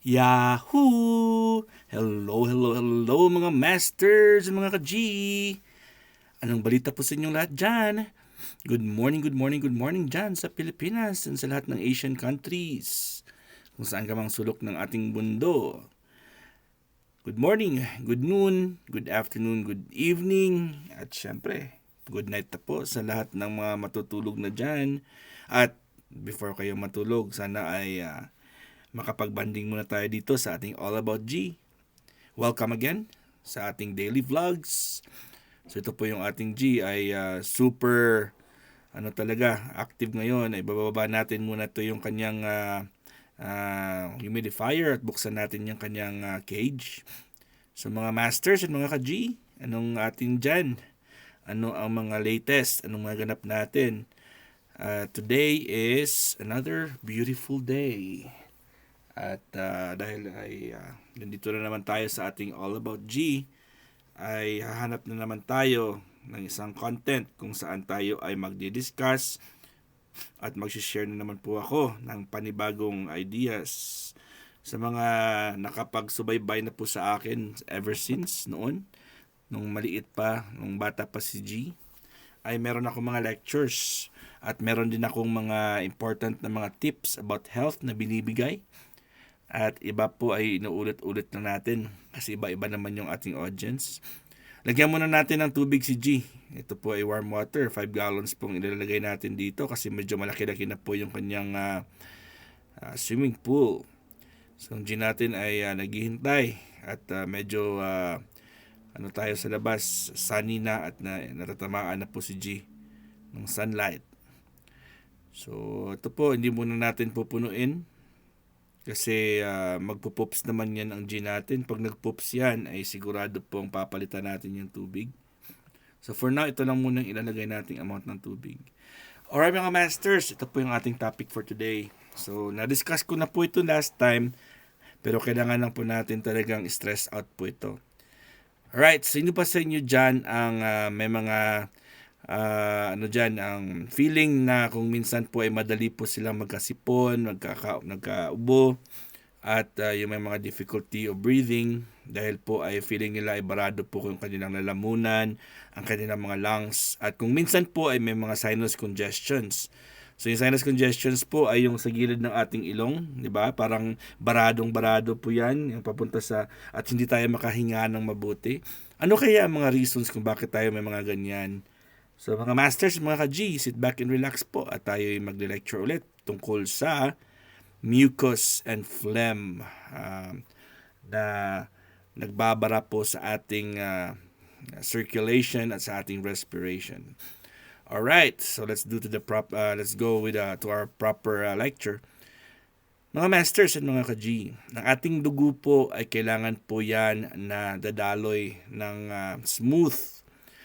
Yahoo! Hello, hello, hello mga masters, mga ka-G! Anong balita po sa inyong lahat dyan? Good morning, good morning, good morning dyan sa Pilipinas at sa lahat ng Asian countries. Kung saan ka mang sulok ng ating mundo. Good morning, good noon, good afternoon, good evening, at syempre, good night na po sa lahat ng mga matutulog na dyan. At before kayo matulog, sana ay makapagbanding muna tayo dito sa ating All About G. Welcome again sa ating daily vlogs. So ito po yung ating G ay super talaga active ngayon. Ay bababa natin muna to yung kanyang humidifier at buksan natin yung kanyang cage. So mga masters at mga ka-G, anong ating dyan? Ano ang mga latest? Anong mga ganap natin? Today is another beautiful day. At dahil ay nandito na naman tayo sa ating All About G, ay hahanap na naman tayo ng isang content kung saan tayo ay magdi-discuss at mag-share na naman po ako ng panibagong ideas sa mga nakapagsubaybay na po sa akin ever since noon, nung maliit pa, nung bata pa si G, ay meron ako mga lectures at meron din akong mga important na mga tips about health na binibigay. At iba po ay inuulit-ulit na natin kasi iba-iba naman yung ating audience. Lagyan muna natin ng tubig si G. Ito po ay warm water. 5 gallons pong ilalagay natin dito kasi medyo malaki-laki na po yung kanyang swimming pool. So ang G natin ay naghihintay at medyo tayo sa labas. Sunny na at natatamaan na po si G ng sunlight. So ito po, hindi muna natin pupunuin. Kasi magpo-pops naman yan ang G natin. Pag nag-pops yan, ay sigurado pong papalitan natin yung tubig. So for now, ito lang muna yung ilalagay nating amount ng tubig. Alright mga masters, ito po yung ating topic for today. So na-discuss ko na po ito last time, pero kailangan lang po natin talagang stress out po ito. Alright, sino pa sa inyo dyan ang may mga ang feeling na kung minsan po ay madali po silang magkasipon, nagkaubo, at yung may mga difficulty of breathing dahil po ay feeling nila ay barado po yung kanilang lalamunan, ang kanilang mga lungs, at kung minsan po ay may mga sinus congestions. So yung sinus congestions po ay yung sa gilid ng ating ilong, di ba? Parang baradong-barado po yan, yung papunta sa at hindi tayo makahinga ng mabuti. Ano kaya ang mga reasons kung bakit tayo may mga ganyan? So mga masters, mga ka-G, sit back and relax po at tayo ay magle-lecture ulit tungkol sa mucus and phlegm na nagbabara po sa ating circulation at sa ating respiration. Alright, so let's go with to our proper lecture. Mga masters at mga ka-G, ang ating dugo po ay kailangan po yan na dadaloy ng smooth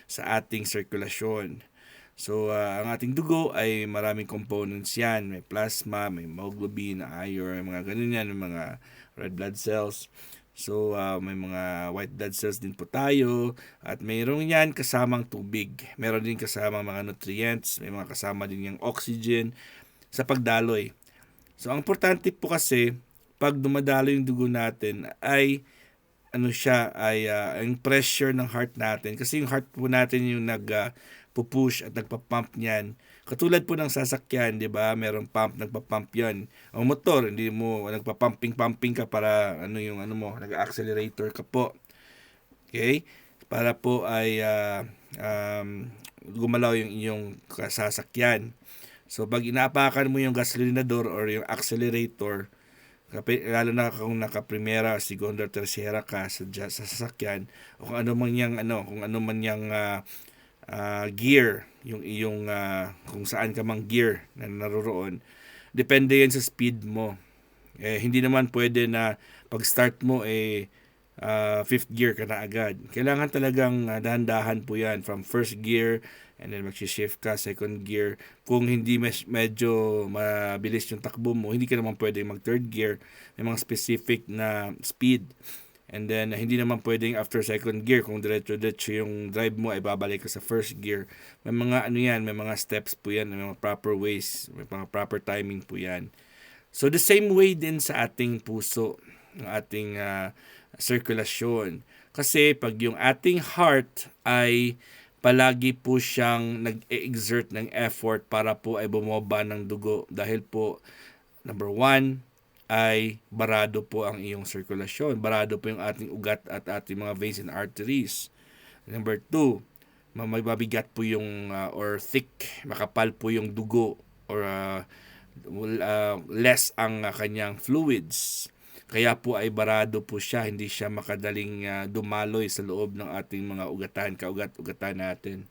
sa ating sirkulasyon. So, ang ating dugo ay maraming components yan. May plasma, may hemoglobin, iron, mga ganun yan, may mga red blood cells. So, may mga white blood cells din po tayo. At mayroon yan kasamang tubig. Meron din kasamang mga nutrients. May mga kasama din yung oxygen sa pagdaloy. So, ang importante po kasi, pag dumadalo yung dugo natin, ay ang pressure ng heart natin. Kasi yung heart po natin yung pupush at nagpa-pump niyan. Katulad po ng sasakyan, 'di ba? Merong pump, nagpa-pump 'yan. Ang motor, hindi mo nagpa-pumping ka para nag-accelerator ka po. Okay? Para po ay gumalaw yung inyong sasakyan. So pag inaapakan mo yung gasolinador or yung accelerator, lalo na kung naka-primera, segunda, tercera ka sa sasakyan, o kung ano man yang gear, yung iyong kung saan ka mang gear na naroroon, depende yan sa speed mo. Hindi naman pwede na pag start mo fifth gear ka na agad. Kailangan talagang dahan-dahan po yan from first gear, and then mag-shift ka second gear. Kung hindi medyo mabilis yung takbo mo, hindi ka naman pwede mag third gear. May mga specific na speed. And then hindi naman pwedeng after second gear, kung diretso yung drive mo ay babalik ka sa first gear. May mga may mga steps po yan, may mga proper ways, may mga proper timing po yan. So the same way din sa ating puso. ng ating sirkulasyon. Kasi pag yung ating heart ay palagi po siyang nag-exert ng effort para po ay bumoba ng dugo dahil po number 1 ay barado po ang iyong sirkulasyon. Barado po yung ating ugat at ating mga veins and arteries. Number 2, mabigat po yung or thick, makapal po yung dugo or less ang kanyang fluids. Kaya po ay barado po siya, hindi siya makadaling dumaloy sa loob ng ating mga ugatan, kaugat-ugatan natin.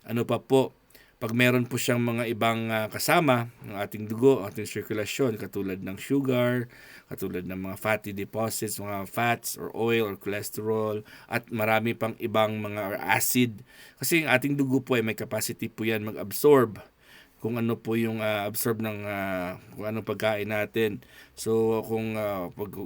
Ano pa po, pag meron po siyang mga ibang kasama ng ating dugo, ating sirkulasyon, katulad ng sugar, katulad ng mga fatty deposits, mga fats or oil or cholesterol, at marami pang ibang mga or acid. Kasi ang ating dugo po ay may capacity po yan mag-absorb kung ano po yung absorb ng kung anong pagkain natin. So kung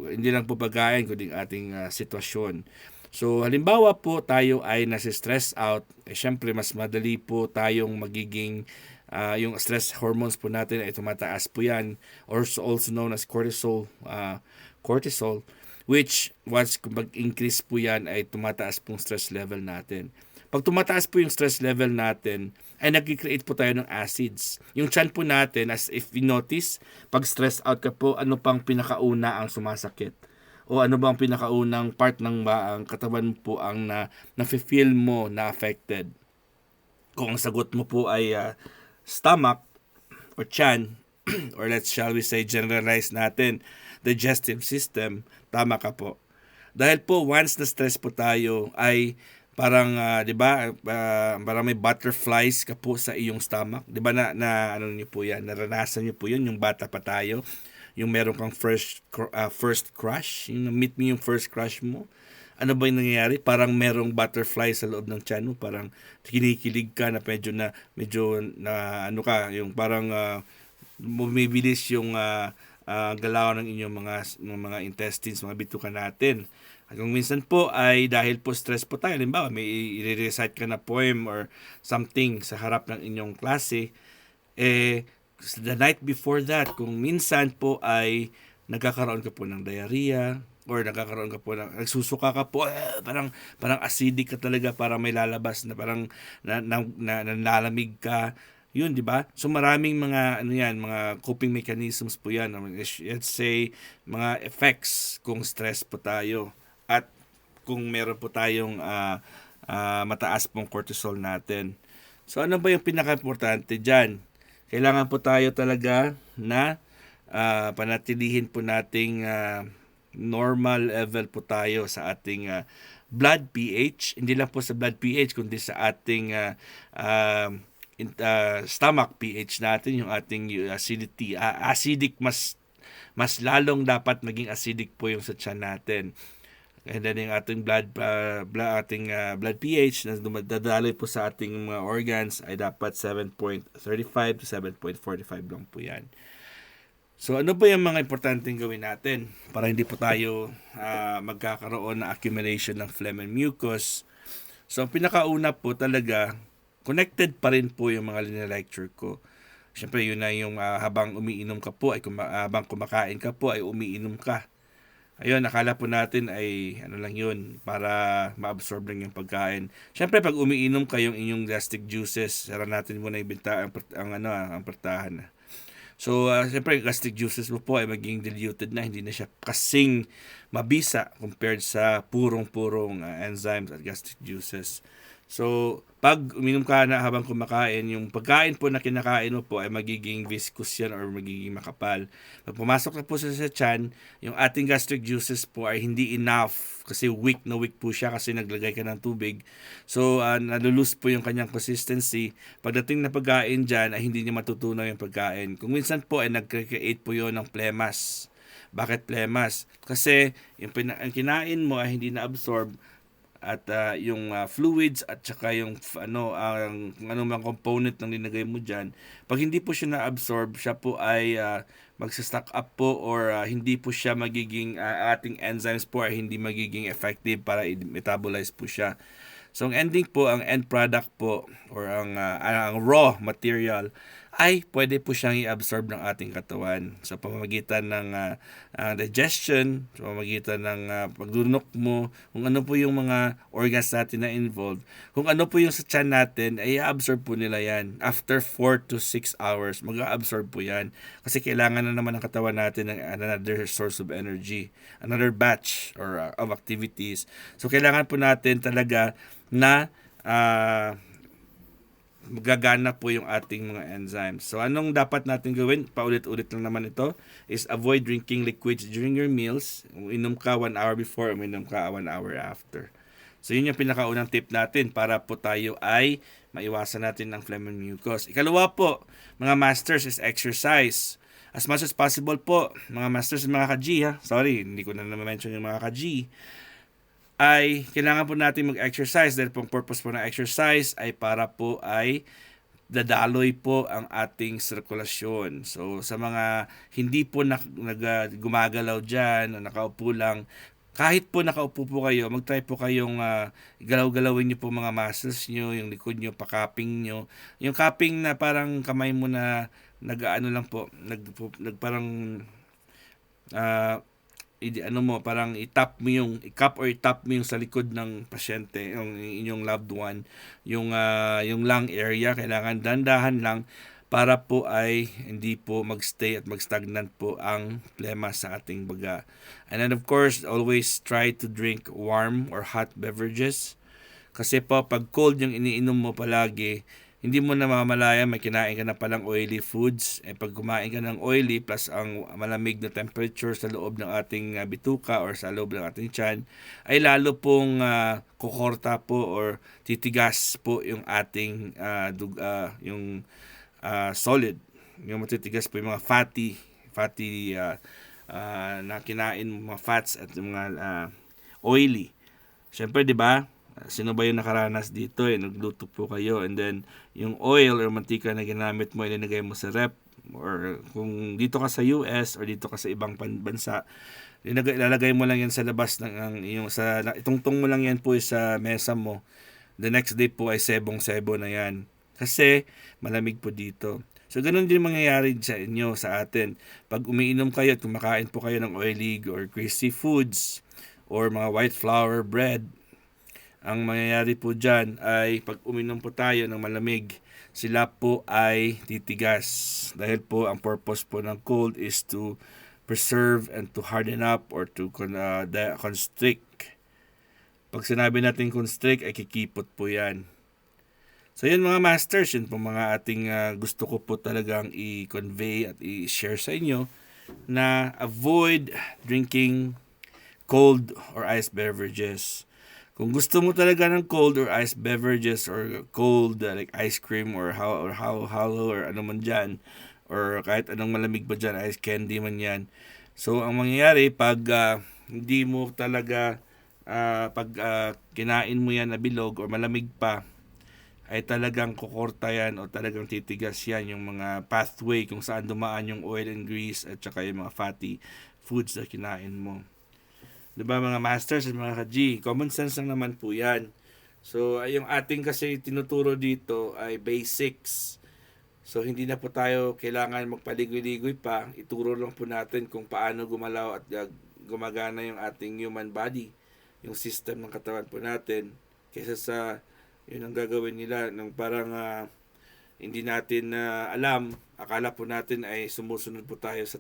hindi lang po pagkain kundi ating sitwasyon. So halimbawa po tayo ay nasi-stress out, syempre mas madali po tayong magiging yung stress hormones po natin ay tumataas po yan, or also known as cortisol, which once mag-increase po yan ay tumataas pong stress level natin. Pag tumataas po yung stress level natin, ay nag-create po tayo ng acids. Yung tiyan po natin, as if you notice, pag stress out ka po, ano pang pinakauna ang sumasakit? O ano bang pinakaunang part ng ang katawan mo po ang na-feel mo na affected? Kung ang sagot mo po ay stomach or tiyan, or shall we say, generalize natin, digestive system, tama ka po. Dahil po, once na stress po tayo, ay parang 'di ba parang may butterflies ka po sa iyong stomach, 'di ba na ano niyo po 'yan, naranasan niyo po 'yun yung bata pa tayo, yung meron kang first crush, yung meet mo yung first crush mo. Ano ba yung nangyayari? Parang merong butterfly sa loob ng tiyan mo, parang kinikilig ka na medyo na ano ka, yung parang bumibilis yung galaw ng inyong mga intestines, mga bituka natin. At kung minsan po ay dahil po stress po tayo, halimbawa may i-recite ka na poem or something sa harap ng inyong klase, the night before that, kung minsan po ay nagkakaroon ka po ng diarrhea, or nagkakaroon ka po ng nagsusuka ka po, parang acidic ka talaga, parang may lalabas na parang nalalamig ka. Yun, di ba? So maraming mga mga coping mechanisms po yan. Let's say mga effects kung stress po tayo at kung meron po tayong mataas pong cortisol natin. So ano ba yung pinaka-importante diyan? Kailangan po tayo talaga na panatilihin po nating normal level po tayo sa ating blood pH. Hindi lang po sa blood pH kundi sa ating stomach pH natin, yung ating acidity. Acidic, mas lalong dapat maging acidic po yung sa tiyan natin. And then yung ating blood pH na dadaloy po sa ating mga organs ay dapat 7.35 to 7.45 lang po yan. So ano ba yung mga importanteng gawin natin para hindi po tayo magkakaroon ng accumulation ng phlegm and mucus? So ang pinakauna po talaga, connected pa rin po yung mga lecture ko. Siyempre yun na yung habang umiinom ka po, habang kumakain ka po ay umiinom ka. Ayun, nakala po natin ay ano lang yun, para ma-absorb lang yung pagkain. Siyempre pag umiinom ka yung inyong gastric juices, sara natin muna ibenta ang pertahan. So, siyempre gastric juices mo po ay maging diluted na, hindi na siya kasing mabisa compared sa purong enzymes at gastric juices. So, pag uminom ka na habang kumakain, yung pagkain po na kinakain mo po ay magiging viscous yan or magiging makapal. Pag pumasok na po sa tiyan, yung ating gastric juices po ay hindi enough kasi weak po siya kasi naglagay ka ng tubig. So, nalulus po yung kanyang consistency. Pagdating na pagkain dyan, ay hindi niya matutunaw yung pagkain. Kung minsan po ay nag-create po yun ng phlemas. Bakit phlemas? Kasi yung kinain mo ay hindi na-absorb at yung fluids at saka yung anong component ng linagay mo dyan, pag hindi po siya na-absorb, siya po ay magsa-stack up po or hindi po siya magiging ating enzymes po ay hindi magiging effective para i-metabolize po siya. So ang ending po, ang end product po or ang raw material ay pwede po siyang i-absorb ng ating katawan sa pamamagitan ng digestion, sa pamamagitan ng pagdunok mo, kung ano po yung mga organs natin na involved, kung ano po yung sa tiyan natin, ay i-absorb po nila yan. After 4 to 6 hours, mag-absorb po yan. Kasi kailangan na naman ng katawan natin ng another source of energy, another batch or of activities. So kailangan po natin talaga na magagana po yung ating mga enzymes. So anong dapat natin gawin? Paulit-ulit lang naman ito is avoid drinking liquids during your meals. Uminom ka 1 hour before, uminom ka 1 hour after. So yun yung pinakaunang tip natin para po tayo ay maiwasan natin ng phlegm and mucus. Ikalawa po, mga masters, is exercise. As much as possible po, mga masters, mga ka-G ha. Sorry, hindi ko na mention yung mga ka-G. Ay kailangan po natin mag-exercise dahil pong purpose po ng exercise ay para po ay dadaloy po ang ating sirkulasyon. So sa mga hindi po gumagalaw dyan o nakaupo lang, kahit po nakaupo po kayo, mag-try po kayong galaw-galawin nyo po mga muscles nyo, yung likod nyo, pa-cupping nyo. Yung cupping na parang kamay mo na nag-ano lang po, parang parang i-tap mo yung i-cup or i-tap mo yung sa likod ng pasyente, yung inyong loved one, yung lung area, kailangan dandahan lang para po ay hindi po magstay at magstagnant po ang plema sa ating baga. And then of course, always try to drink warm or hot beverages. Kasi po pag cold yung iniinom mo palagi, hindi mo na mamalayan may kinain ka na palang oily foods. Pag kumain ka ng oily plus ang malamig na temperature sa loob ng ating bituka or sa loob ng ating tiyan, ay lalo pong kukorta po or titigas po yung ating solid. Yung matitigas po yung mga fatty na kinain, mga fats at yung mga oily. Siyempre, di ba? Sino ba yung nakaranas dito? Nagluto po kayo and then yung oil or mantika na ginamit mo, ilinagay mo sa rep, or kung dito ka sa US or dito ka sa ibang bansa, ilalagay mo lang yan sa labas itungtong mo lang yan po sa mesa mo. The next day po ay sebong-sebo na yan. Kasi malamig po dito. So, ganun din mangyayari sa inyo, sa atin. Pag umiinom kayo at kumakain po kayo ng oily or greasy foods or mga white flour bread, ang mangyayari po dyan ay pag uminom po tayo ng malamig, sila po ay titigas. Dahil po ang purpose po ng cold is to preserve and to harden up or to constrict. Pag sinabi natin constrict, ay kikipot po yan. So yun mga masters, yun po mga ating gusto ko po talagang i-convey at i-share sa inyo na avoid drinking cold or iced beverages. Kung gusto mo talaga ng cold or iced beverages or cold like ice cream or hollow or ano man dyan, or kahit anong malamig pa dyan, ice candy man yan. So, ang mangyayari pag hindi mo talaga kinain mo yan na bilog or malamig pa, ay talagang kukorta yan o talagang titigas yan yung mga pathway kung saan dumaan yung oil and grease at saka yung mga fatty foods na kinain mo. Diba mga masters at mga ka-G? Common sense lang naman po yan. So, yung ating kasi tinuturo dito ay basics. So, hindi na po tayo kailangan magpaligoy-ligoy pa. Ituro lang po natin kung paano gumalaw at gumagana yung ating human body, yung system ng katawan po natin. Kaysa sa yun ang gagawin nila ng parang hindi natin alam. Akala po natin ay sumusunod po tayo sa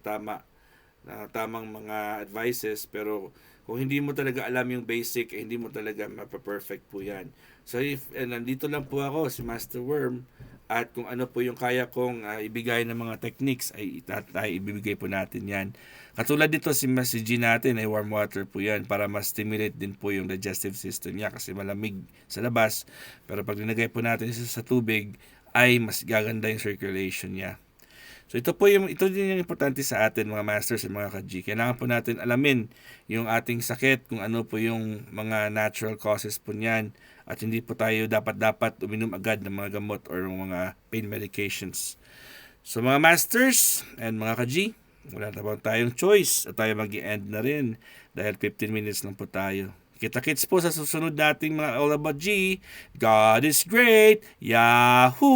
tamang mga advices, pero kung hindi mo talaga alam yung basic, hindi mo talaga mapa-perfect po yan. So nandito lang po ako, si Master Worm, at kung ano po yung kaya kong ibigay ng mga techniques ay ibibigay po natin yan. Katulad dito si G natin ay warm water po yan para mas stimulate din po yung digestive system niya kasi malamig sa labas. Pero pag linagay po natin sa tubig ay mas gaganda yung circulation niya. So ito din yung importante sa atin mga masters at mga ka-G. Kailangan po natin alamin yung ating sakit, kung ano po yung mga natural causes po niyan. At hindi po tayo dapat uminom agad ng mga gamot or mga pain medications. So mga masters and mga ka-G, wala na ba tayong choice at tayo mag-i-end na rin dahil 15 minutes lang po tayo. Kita-kits po sa susunod nating mga All About G. God is great! Yahoo!